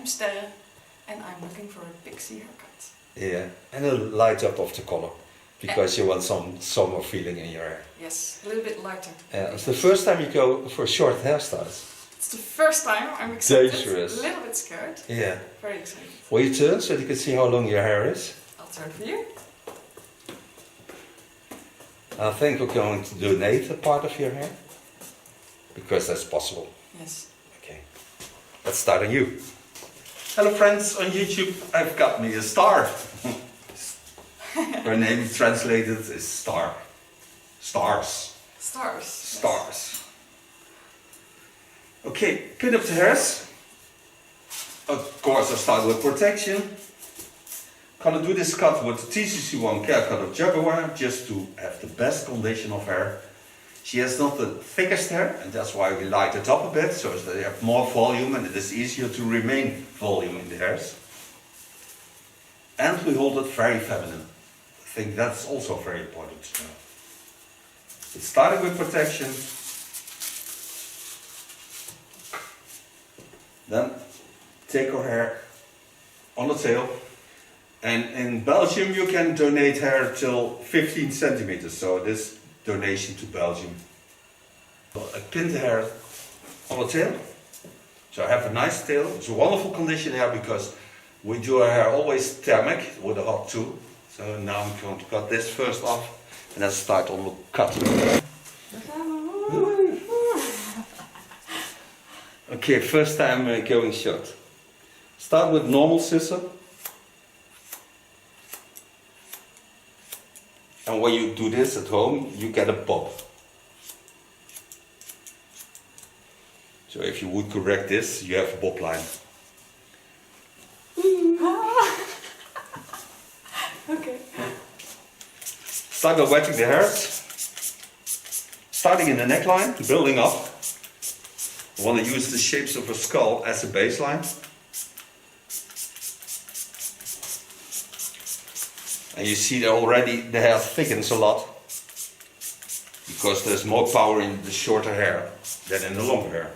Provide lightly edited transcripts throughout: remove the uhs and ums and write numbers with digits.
I'm Sterre and I'm looking for a pixie haircut. Yeah, and a light up of the color, because you want some summer feeling in your hair. Yes, a little bit lighter. It's the first time you go for short hairstyles. It's the first time. I'm excited. Dangerous. A little bit scared. Yeah. Very excited. Will you turn so you can see how long your hair is? I'll turn for you. I think we're going to donate a part of your hair, because that's possible. Yes. Okay. Let's start on you. Hello friends, on YouTube I've got me a star. Her name translated is Star. Stars. Stars. Stars. Okay, pin up the hairs. Of course I start with protection. Gonna do this cut with the TCC1 care cut of Jaguar, just to have the best condition of hair. She has not the thickest hair, and that's why we light it up a bit, so that they have more volume and it is easier to remain volume in the hairs. And we hold it very feminine. I think that's also very important to know. It's starting with protection. Then take our hair on the tail. And in Belgium you can donate hair till 15 centimeters, so this donation to Belgium. I pin the hair on the tail, so I have a nice tail. It's a wonderful condition hair because we do our hair always thermic with a hot tool. So now I'm going to cut this first off and then start on the cut. Okay, first time going short. Start with normal scissor. And when you do this at home, you get a bob. So if you would correct this, you have a bob line. Okay. Start by wetting the hairs. Starting in the neckline, building up. I want to use the shapes of a skull as a baseline. And you see that already the hair thickens a lot, because there's more power in the shorter hair than in the longer hair.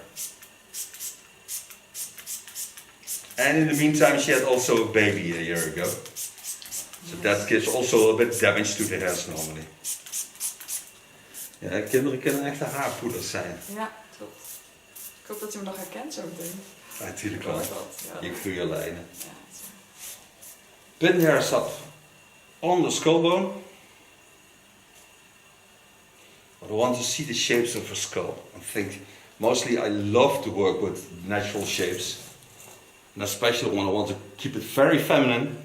And in the meantime she had also a baby a year ago. So that gives also a bit damage to the hairs normally. Ja, kinderen kunnen echt haarpoeders zijn. Ja, klopt. Ik hoop dat je me nog herkent zo meteen. Ja, natuurlijk wel. Ja. Je vuurlijnen. Ja, Pin hairs up on the skull bone. But I want to see the shapes of a skull. I think mostly I love to work with natural shapes. And especially when I want to keep it very feminine,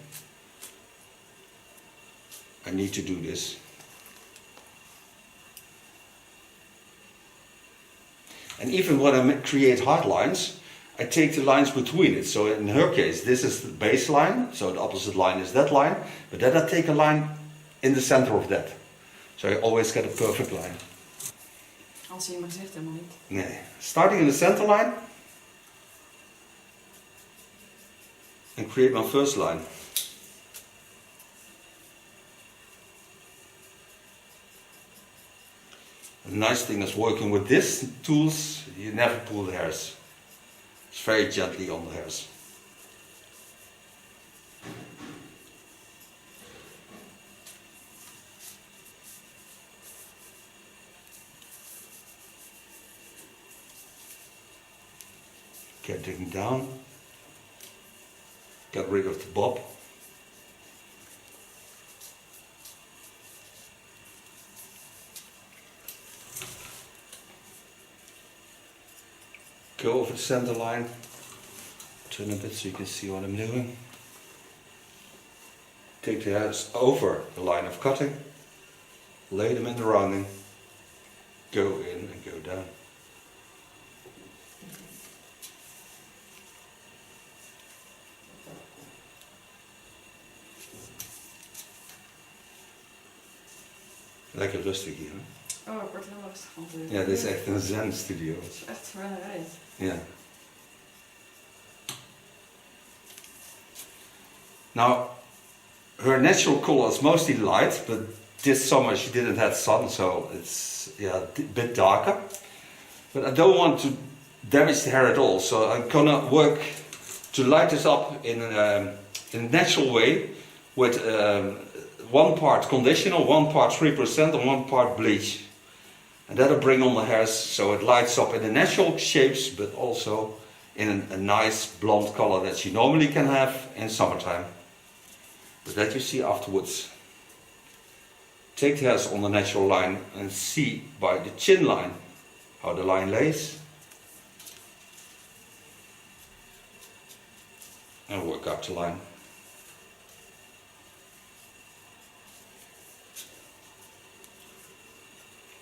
I need to do this. And even when I create hard lines, I take the lines between it. So in her case, this is the baseline, so the opposite line is that line, but then I take a line in the center of that. So I always get a perfect line. Anders zie je mijn gezicht helemaal niet. Nee. Starting in the center line, and create my first line. The nice thing is working with these tools, you never pull the hairs. It's very gently on the hairs. Getting down. Get rid of the bob. Go over the center line, turn a bit so you can see what I'm doing. Take the hairs over the line of cutting, lay them in the rounding, go in and go down. Lekker rustig hier, hè? Oh, ik word heel rustig van het. Ja, dit is echt een zen studio. Het is echt verwennerij. Yeah. Now, her natural color is mostly light, but this summer she didn't have sun, so it's a bit darker. But I don't want to damage the hair at all, so I'm gonna work to light this up in a natural way with 1 part conditioner, 1 part 3% and 1 part bleach. And that'll bring on the hairs so it lights up in the natural shapes, but also in a nice blonde color that you normally can have in summertime. But that you see afterwards. Take the hairs on the natural line and see by the chin line how the line lays. And work up the line.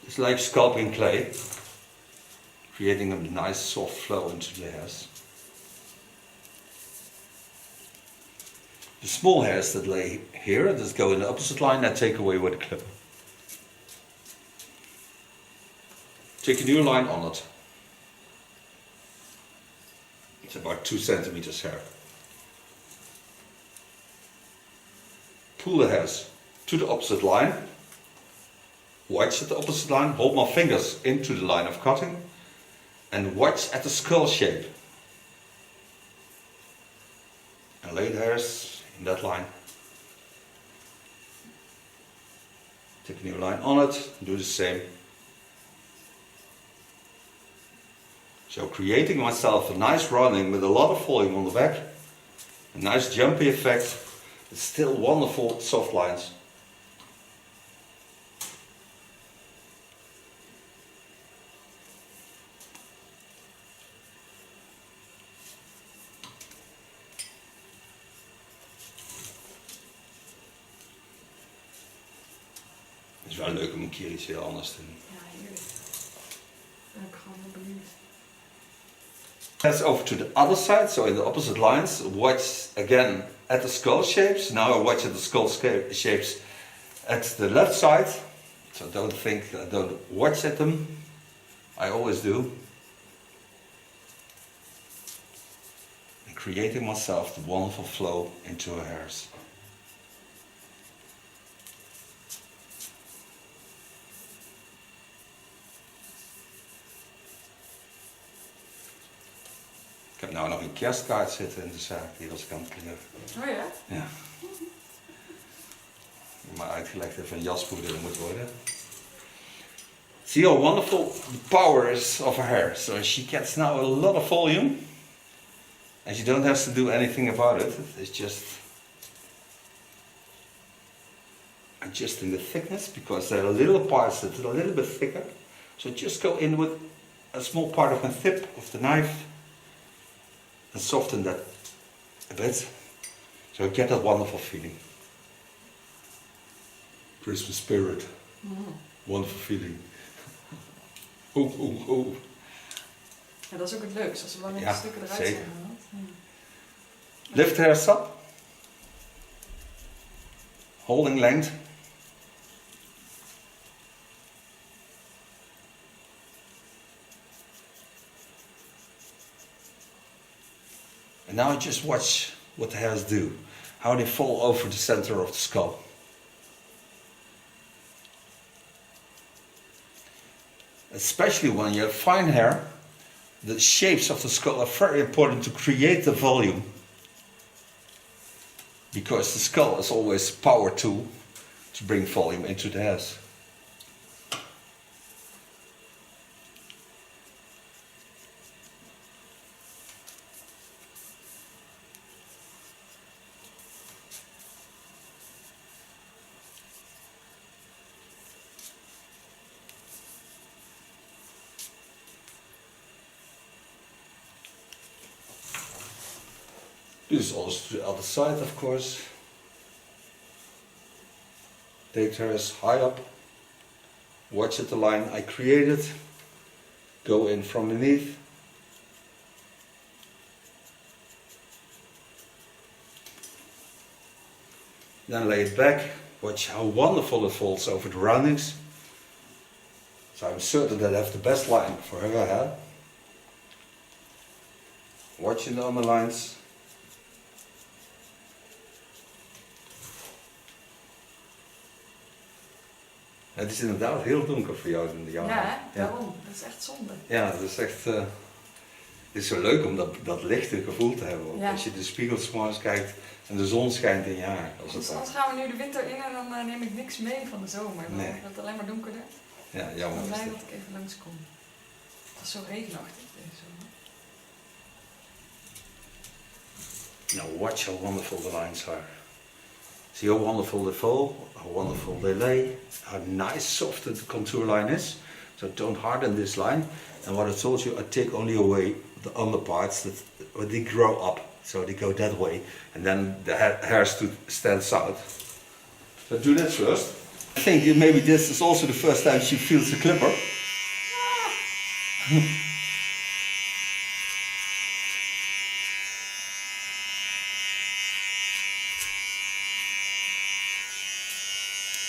It's like sculpting clay, creating a nice soft flow into the hairs. The small hairs that lay here, that go in the opposite line, I take away with a clipper. Take a new line on it. It's about 2 centimeters hair. Pull the hairs to the opposite line. Watch at the opposite line, hold my fingers into the line of cutting and watch at the skull shape. And lay the hairs in that line. Take a new line on it, do the same. So creating myself a nice running with a lot of volume on the back, a nice jumpy effect, but still wonderful soft lines. Het is wel leuk om een keer iets heel anders te doen. Ja, heerlijk. Ben ik gewoon heel benieuwd. Let's over to the other side, so in the opposite lines. Watch again at the skull shapes. Now I watch at the skull shapes at the left side. So don't watch at them. I always do. And creating myself the wonderful flow into her hairs. Ik heb nou nog een kerstkaart zitten in de zaak, die was ik aan het kleuren. Oh ja? Ja. Maar uitgelegd even een jaspoeder moet worden. See how wonderful the power is of her hair. So she gets now a lot of volume. And you don't have to do anything about it. It's just adjusting the thickness because there are little parts that are a little bit thicker. So just go in with a small part of the tip of the knife and soften that a bit, so you get that wonderful feeling. Christmas spirit, wonderful feeling. Oeh, oeh, oeh. Ja, dat is ook het leukste, als er wel Ja, stukken eruit zeker. zijn gehaald. Ja. Lift hairs up, holding length. And now just watch what the hairs do, how they fall over the center of the skull. Especially when you have fine hair, the shapes of the skull are very important to create the volume. Because the skull is always a power tool to bring volume into the hairs. Do this also to the other side, of course. Take the hairs high up. Watch at the line I created. Go in from beneath. Then lay it back. Watch how wonderful it falls over the roundings. So I'm certain that I have the best line for her hair. Watching the underlines. Het is inderdaad heel donker voor jou in de jaren. Ja, hè? Daarom. Dat is echt zonde. Ja, dat is echt... Het is zo leuk om dat lichte gevoel te hebben. Ook. Ja. Als je de spiegel 's morgens kijkt en de zon schijnt in je haar. Dus anders gaan we nu de winter in en dan neem ik niks mee van de zomer. Dan wordt het alleen maar donkerder. Ja, Ik jammer ben is blij dit. dat ik even langskom. Het was zo regenachtig deze zomer. Now watch how wonderful the lines are. See how wonderful the fall, how wonderful they lay, how nice soft the contour line is. So don't harden this line. And what I told you, I take only away the underparts that they grow up. So they go that way. And then the hair stands out. So do that first. I think maybe this is also the first time she feels the clipper.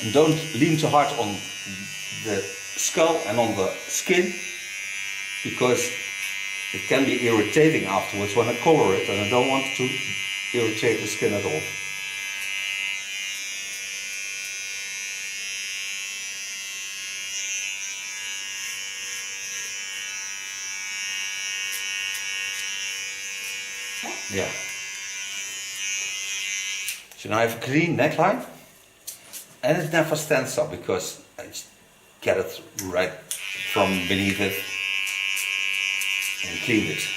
And don't lean too hard on the skull and on the skin, because it can be irritating afterwards when I color it, and I don't want to irritate the skin at all. Yeah. So now I have a clean neckline. And it never stands up because I just get it right from beneath it and clean it.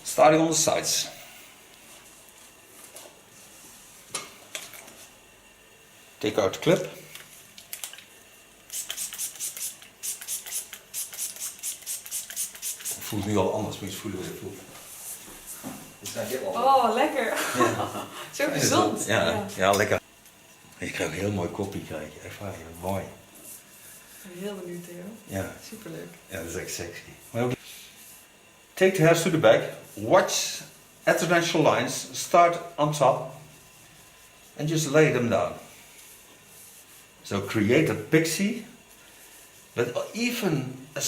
Starting on the sides. Take out the clip. Het voelt nu al anders, moet je voelen hoe het voelt. Oh, lekker. Ja. Zo gezond. Ja, lekker. Je krijgt een heel mooi kopje, krijg je. Echt waar, mooi. Ik ben heel benieuwd, Theo. Ja. Superleuk. Ja, dat is echt sexy. Take the hairs to the back. Watch at the natural lines. Start on top. And just lay them down. So create a pixie. But even a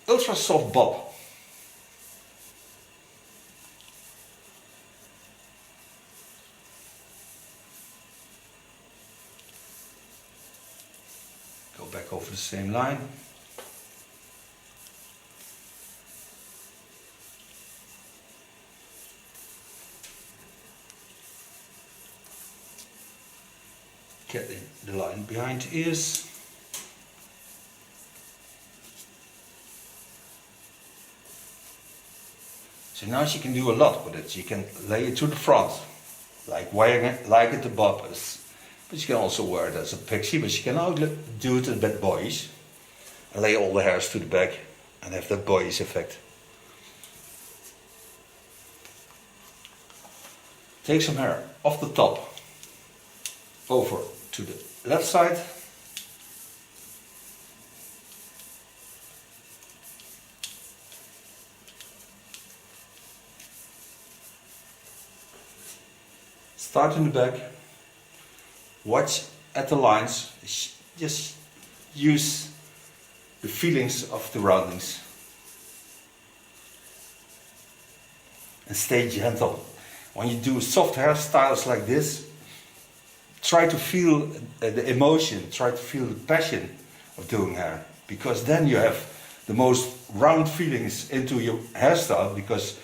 ultra soft bob. Back over the same line. Get the line behind the ears. So now she can do a lot with it. She can lay it to the front, like wearing it like it the bob is. But you can also wear it as a pixie, but you can also do it a bit boyish. And lay all the hairs to the back and have that boyish effect. Take some hair off the top over to the left side. Start in the back. Watch at the lines, just use the feelings of the roundings. And stay gentle. When you do soft hairstyles like this, try to feel the emotion, try to feel the passion of doing hair. Because then you have the most round feelings into your hairstyle, because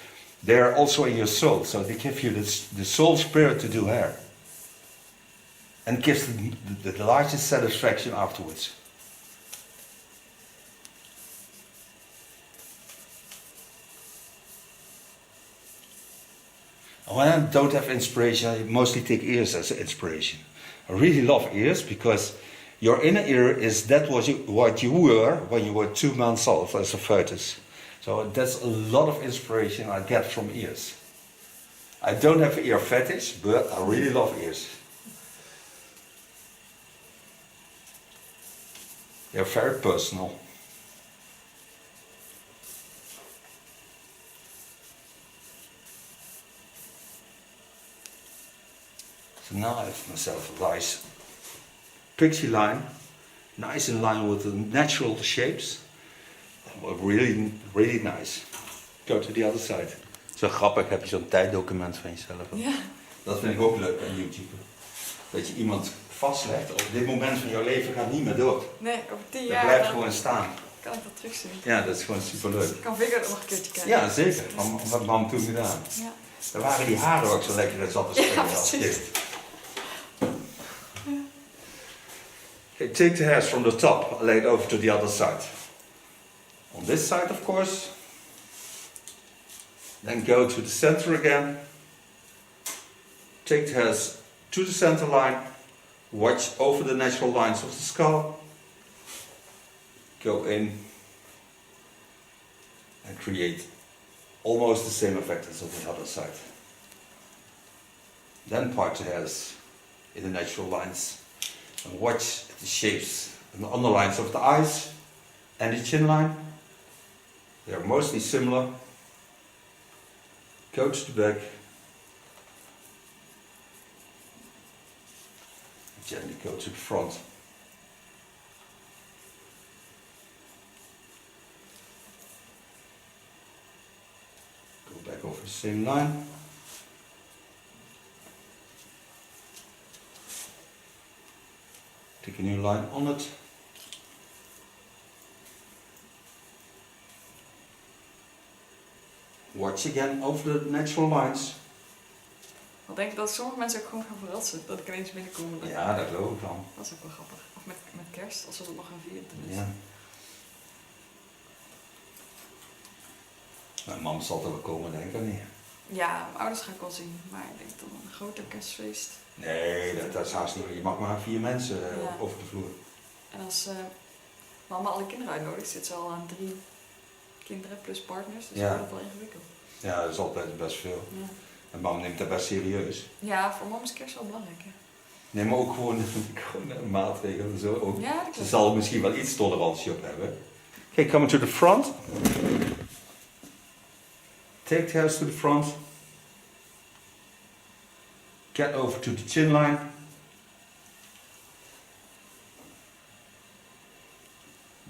they're also in your soul. So they give you the soul spirit to do hair. And gives the largest satisfaction afterwards. And when I don't have inspiration, I mostly take ears as inspiration. I really love ears because your inner ear is that what you were when you were 2 months old as a fetus. So that's a lot of inspiration I get from ears. I don't have ear fetish, but I really love ears. They're very personal. So now I have myself a nice pixie line, nice in line with the natural shapes. Really, really nice. Go to the other side. Zo grappig, heb je zo'n tijddocument van jezelf. Ja. Dat vind ik ook leuk aan YouTube. Dat je iemand vastlegt, op dit moment van jouw leven gaat niet meer dood. Nee, over 10 Het jaar blijft gewoon staan. kan ik dat terugzien. Ja, dat is gewoon superleuk. Ik kan Viggo nog een keertje kijken. Ja, zeker. Wat had mam toen gedaan? Ja. Daar waren die haren ook zo lekker in zat te springen als precies. kind. Okay, take the hairs from the top, lay it over to the other side. On this side, of course. Then go to the center again. Take the hairs to the center line. Watch over the natural lines of the skull. Go in and create almost the same effect as on the other side. Then part the hairs in the natural lines and watch the shapes and the underlines of the eyes and the chin line. They are mostly similar. Go to the back. Gently go to the front. Go back over the same line. Take a new line on it. Watch again over the natural lines. Ik denk dat sommige mensen ook gewoon gaan verrassen dat ik ineens binnenkom. Ja, dat geloof ik dan. Dat is ook wel grappig. Of met kerst, als we dat nog gaan vieren tenminste. Ja. Mijn mam zal er wel komen, denk ik niet. Ja, mijn ouders ga ik wel zien, maar ik denk dan een groter kerstfeest. Nee, dat is haast niet. Je mag maar 4 mensen Ja. over de vloer. En als mama alle kinderen uitnodigt, zit ze al aan 3 kinderen plus partners, dus Ja. dat wordt wel ingewikkeld. Ja, dat is altijd best veel. Ja. En mam neemt dat best serieus. Ja, voor mama is kerst wel belangrijk. Hè? Nee, maar ook gewoon een maatregel en zo. Ook. Ja, dat Ze klopt. zal er misschien wel iets tolerantie op hebben. Okay, coming to the front. Take the hairs to the front. Get over to the chin line.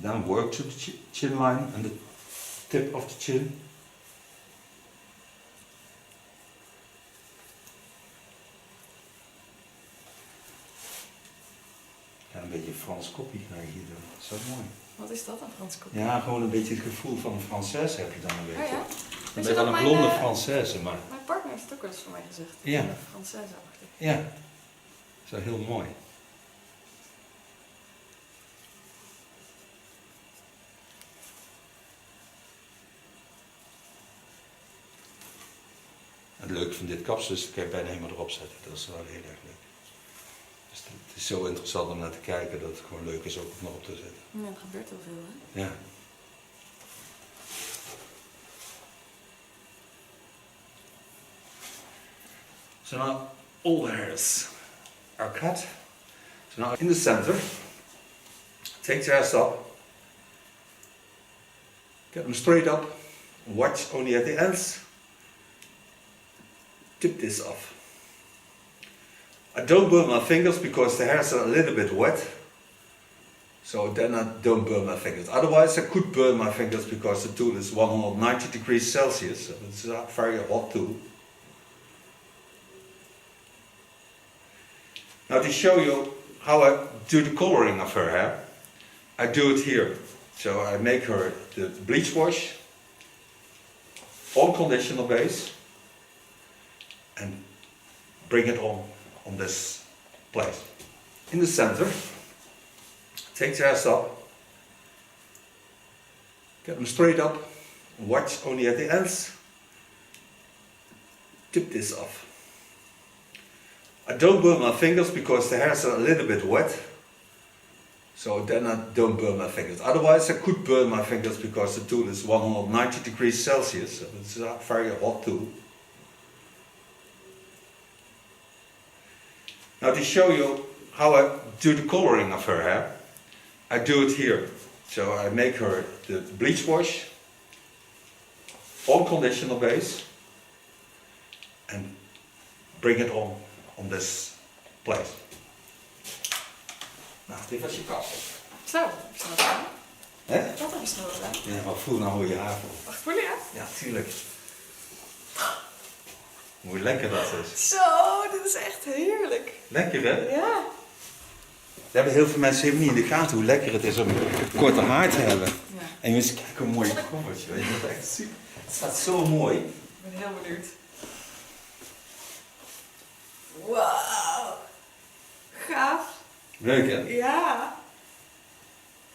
Then work to the chin line and the tip of the chin. Ja, een beetje Frans kopie krijg je hier. Dat is zo mooi. Wat is dat, een Frans kop? Ja, gewoon een beetje het gevoel van een Française heb je dan een beetje. Oh ja? Je Weet bent je wel dat een mijn, blonde Française, maar Mijn partner heeft het ook wel eens voor mij gezegd. Ja. Française-achtig. ja, zo heel mooi. Het leuke van dit kapsel is, dat kan je bijna helemaal erop zetten. Dat is wel heel erg leuk. Dus het is zo interessant om naar te kijken dat het gewoon leuk is ook om erop te zetten. Ja, er gebeurt heel veel, hè? Ja. So now all the hairs are cut. So now in the center, take the hairs up, get them straight up, watch only at the ends, tip this off. I don't burn my fingers because the hairs are a little bit wet, so then I don't burn my fingers. Otherwise I could burn my fingers because the tool is 190 degrees Celsius, so it's a very hot tool. Now to show you how I do the coloring of her hair, I do it here. So I make her the bleach wash on conditioner base and bring it on this place. In the center, take the hairs up, get them straight up, watch only at the ends, tip this off. I don't burn my fingers because the hairs are a little bit wet, so then I don't burn my fingers. Otherwise I could burn my fingers because the tool is 190 degrees Celsius, so it's a very hot tool. Now to show you how I do the coloring of her hair, I do it here. So I make her the bleach wash on conditioner base and bring it on this place. Nou, dit was je kapsel. Zo, heb je snel gedaan? Hè? Wat heb je snel gedaan? Ja, maar voel nou hoe je haar voelt. Wacht, voel je? Ja, tuurlijk. Hoe lekker dat is. Zo, dit is echt heerlijk. Lekker hè? Ja. hebben heel veel mensen helemaal niet in de gaten hoe lekker het is om korte haar te hebben. Ja. En je eens kijken hoe mooi het koffertje, weet je, dat is echt super. Het staat zo mooi. Ik ben heel benieuwd. Wauw. Gaaf. Leuk hè? Ja.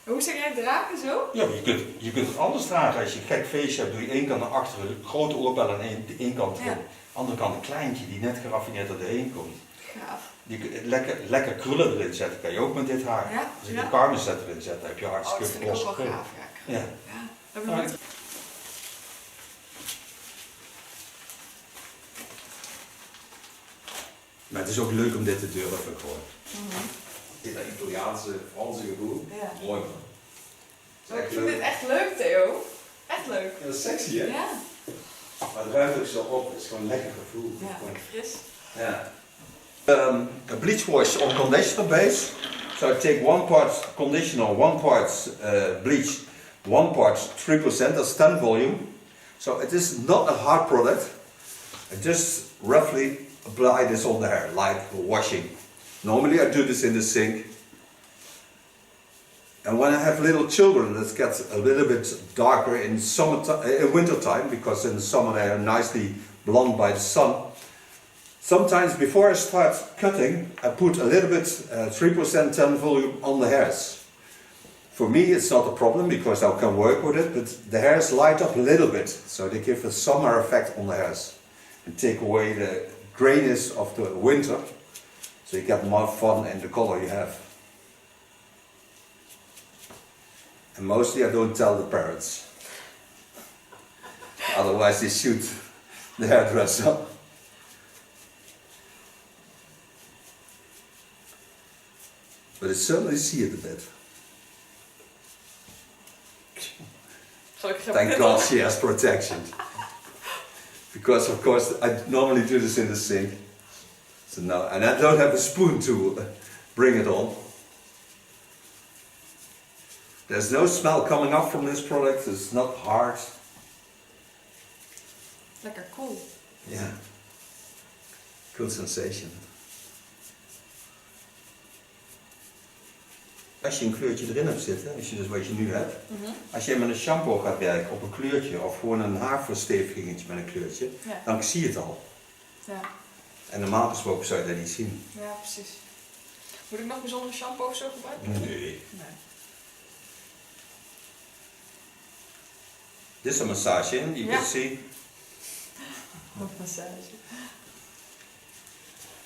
Hoe zeg jij het dragen zo? Ja, maar je kunt het anders dragen. Als je een gek feestje hebt, doe je één kant naar achteren, grote oorbellen en één kant erin. Ja. Andere kant een kleintje die net geraffineerd er doorheen komt. Gaaf. Je kunt lekker krullen erin zetten, kan je ook met dit haar. Ja, Als ik ja. een karmenset erin zet, dan heb je Oh, dat hartstikke vind ik ook losse wel krullen. gaaf. Ja. Ja. Ja. Dat heb ik nog nooit. Maar het is ook leuk om dit te durven gewoon. Dit dat Italiaanse, Franse gevoel. Ja. Mooi man. Zo, ik vind dit echt leuk, Theo. Echt leuk. Ja, dat is sexy hè? Ja. Maar het ruimt ook zo op, het is gewoon een lekker gevoel. Ja, Gewoon- lekker fris. ja. A bleach wash on conditioner base. So I take 1 part conditioner, 1 part bleach, 1 part 3%, that's 10 volume. So it is not a hard product. I just roughly apply this on the hair, like washing. Normally I do this in the sink. And when I have little children, it gets a little bit darker in in winter time, because in the summer they are nicely blonde by the sun. Sometimes before I start cutting, I put a little bit 3% 10 volume on the hairs. For me it's not a problem because I can work with it, but the hairs light up a little bit, so they give a summer effect on the hairs and take away the grayness of the winter, so you get more fun in the color you have. And mostly I don't tell the parents, otherwise they shoot the hairdresser. But I certainly see it a bit. Zal ik gaan Thank beginnen? God she has protection. Because of course I normally do this in the sink. So now, and I don't have a spoon to bring it on. There's no smell coming up from this product, it's not hard. Lekker cool. Yeah. Good sensation. Als je een kleurtje erin hebt zitten, als je dus wat je nu hebt, als je met een shampoo gaat werken op een kleurtje of gewoon een haarverstevigingetje met een kleurtje, Ja. dan zie je het al. Ja. En normaal gesproken zou je dat niet zien. Ja, precies. Moet ik nog bijzondere shampoo of zo gebruiken? Nee. Nee. Dit is een massage in, you Ja. can see. Wat massage.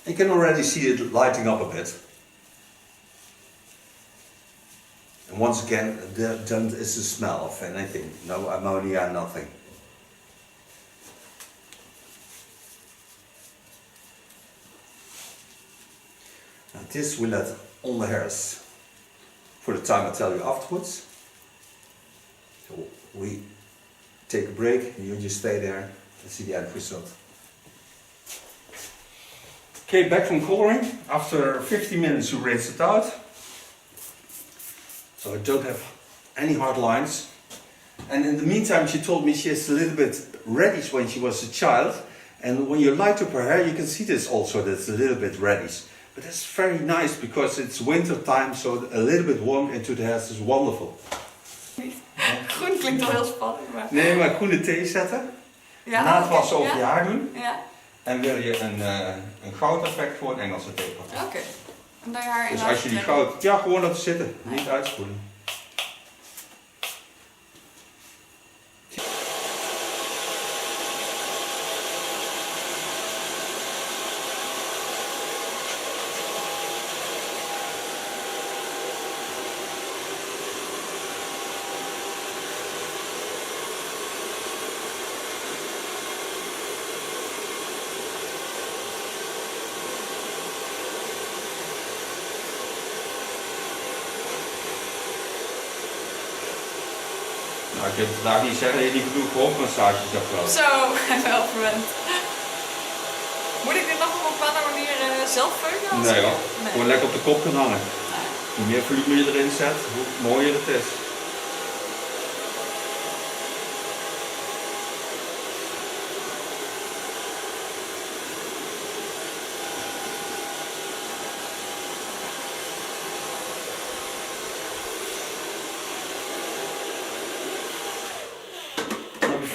You can already see it lighting up a bit. And once again, there is the smell of anything. No ammonia, nothing. Now this we let on the hairs for the time I tell you afterwards. So we take a break, and you just stay there and see the end result. Okay, back from coloring. After 50 minutes we rinse it out. So I don't have any hard lines. And in the meantime she told me she has a little bit reddish when she was a child. And when you light up her hair you can see this also, that it's a little bit reddish. But that's very nice because it's winter time, so a little bit warm into the hairs is wonderful. Groen klinkt wel heel spannend, maar... Nee, maar groene thee zetten. Ja, Na het oké, wassen over ja. je haar doen. Ja, En wil je een goud effect voor een Engelse theepapier. oké. En dan je haar in Dus als je die goud... Ja, gewoon laten zitten. Niet uitspoelen. Nou, ik heb vandaag niet zeggen dat je niet genoeg hoofdmassages hebt gehad. Zo, ik ben wel verwend. Moet ik dit nog op een bepaalde manier zelf veulen? als Nee ik- hoor, Nee. gewoon lekker op de kop gaan hangen. Nee. Hoe meer volume je erin zet, hoe mooier het is.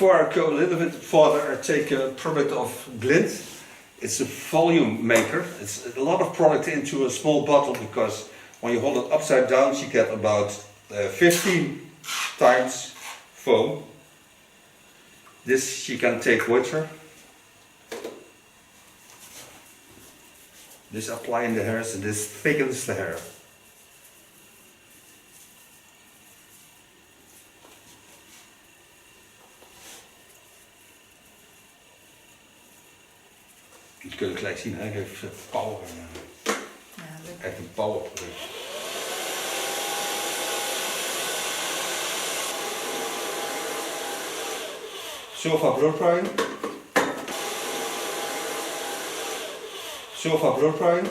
before I go a little bit further, I take a product of Glint. It's a volume maker. It's a lot of product into a small bottle because when you hold it upside down, you get about 15 times foam. This you can take with her. This apply in the hairs and this thickens the hair. Je kunt het gelijk zien, hij heeft power. Ja, leuk. Echt een power product. Sofa blow drying. Sofa blow drying.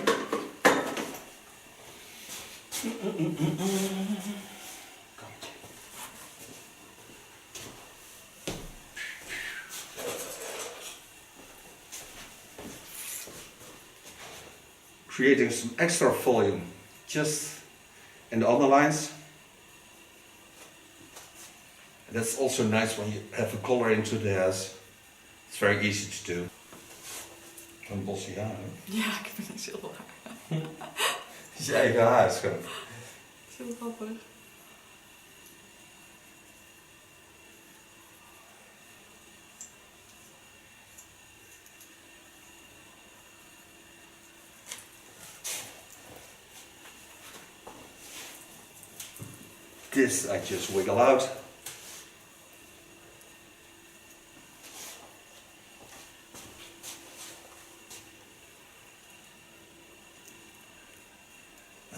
Creating some extra volume just in the underlines. And that's also nice when you have a color into the hairs. It's very easy to do. Een bosse haar, hè? Ja, ik vind het heel raar. Het is je eigen haar, schat. Het is heel grappig. This I just wiggle out.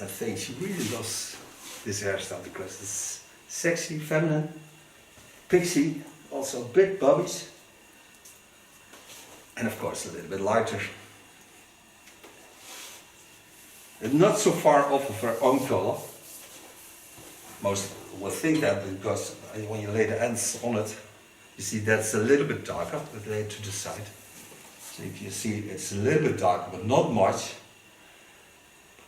I think she really loves this hairstyle because it's sexy, feminine, pixie, also big bobbies, and of course a little bit lighter. And not so far off of her own color. Most will think that because when you lay the ends on it, you see that's a little bit darker, but lay it to the side. So if you see it's a little bit darker, but not much.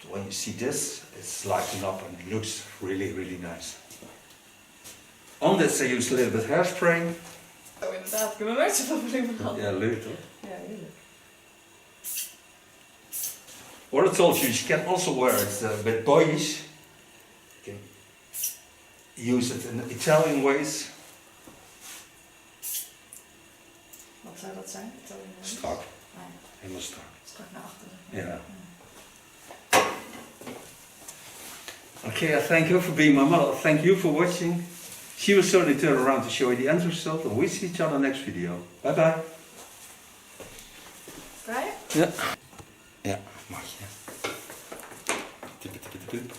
But when you see this, it's lighting up and it looks really, really nice. On this I use a little bit hairspray. Oh, inderdaad. Ik heb er nooit zoveel problemen gehad. Ja, leuk toch? Ja, heerlijk. What I told you, you can also wear it a bit boyish. You can use it in Italian ways. Wat zou dat zijn? Strak, Nee, helemaal strak. strak naar achteren. Ja. Okay, I thank you for being my mother. Thank you for watching. She will certainly turn around to show you the end result and we see each other next video. Bye bye. Vrij? Ja. Ja, mag je. Tippe, tippe, tippe.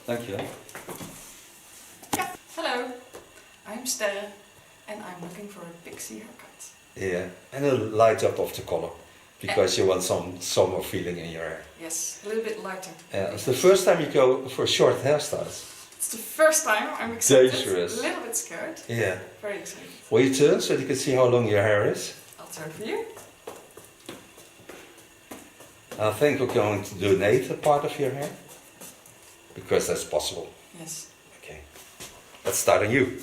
Dankjewel. Ja. Hello, I'm Sterre and I'm looking for a pixie haircut. Yeah, and a light up of the color. Because you want some summer feeling in your hair. Yes, a little bit lighter. It's the first time you go for short hairstyles. It's the first time. I'm excited. Dangerous. A little bit scared. Yeah. Very excited. Will you turn so you can see how long your hair is? I'll turn for you. I think we're going to donate a part of your hair. Because that's possible. Yes. Okay. Let's start on you.